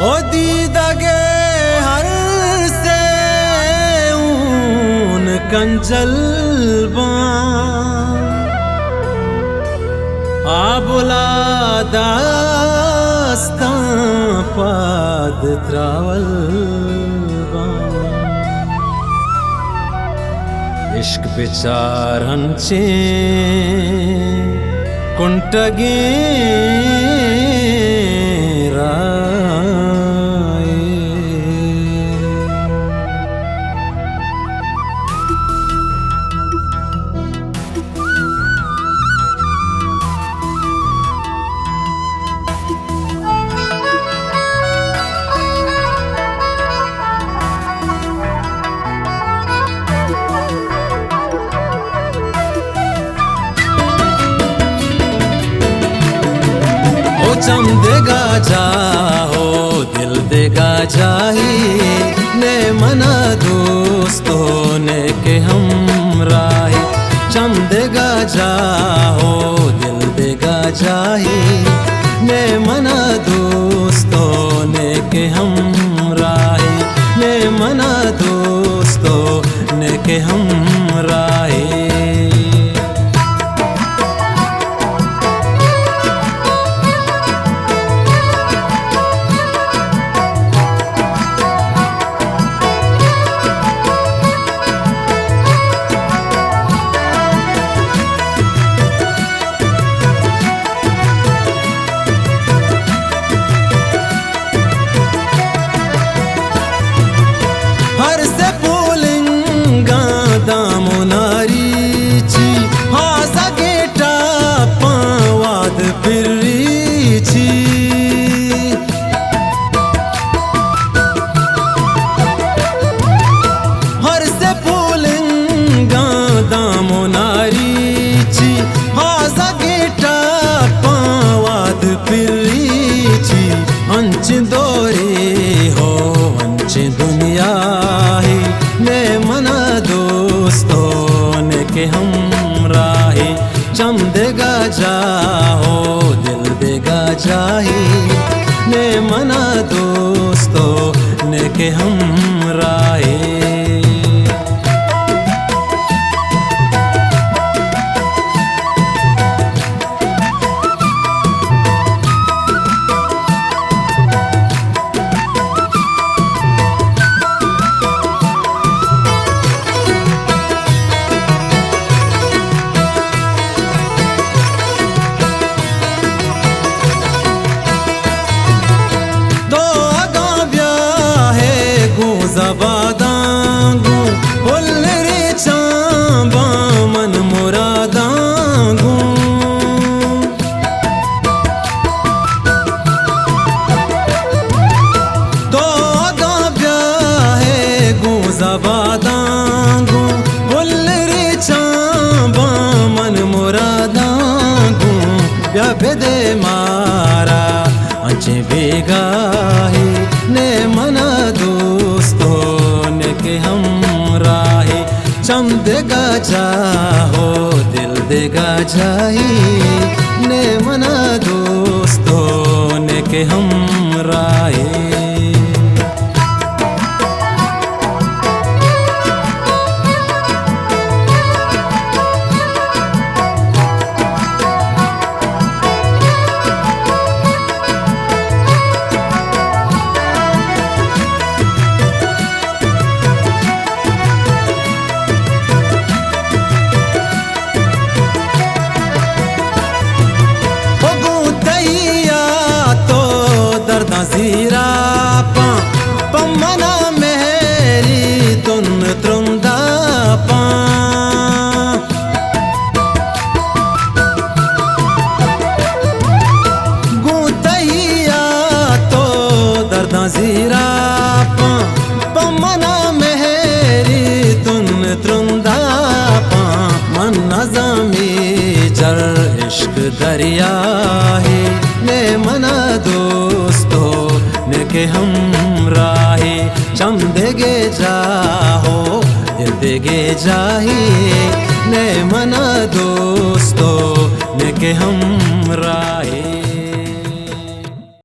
ओ दीदगे हर से ऊन कंजलबा आबुला दास्ता पाद त्रावलबा इश्क बिचारंचे कुंटगे चम देगा जा हो दिल देगा जाही ने मना दोस्तों ने के हम राही चम देगा जा हो दिल देगा जाही ने मना दोस्तों ने के हम राही ने मना दोस्तों ने के हम राही अंच दोरे हो अंच दुनिया ही ने मना दोस्तों ने के हम राही चम देगा जा हो दिल देगा जाही ने मना दोस्तों ने के हम राही जबादांगू बोल रे चांबा मन मुरादांगू तो आगा ब्याहे गू जबादांगू बोल रे चांबा मन मुरादांगू ब्या बेदे मारा अंचे बेगाही ने मना दोस्तों ने के हम राही चम देगा जा हो दिल देगा जाही ने मना दोस्तों ने के हम राही जीरा पा पमना मेरी तुन त्रुंदा पा गुतैया तो दर्दा जीरा पा पमना मेरी तुन त्रुंदा पा मन नज़मी जर इश्क दरिया है ने मना दोस्तों ने के हम राही चम देगे जा हो दिल देगे जाही ने मना दोस्तों ने के हम राही।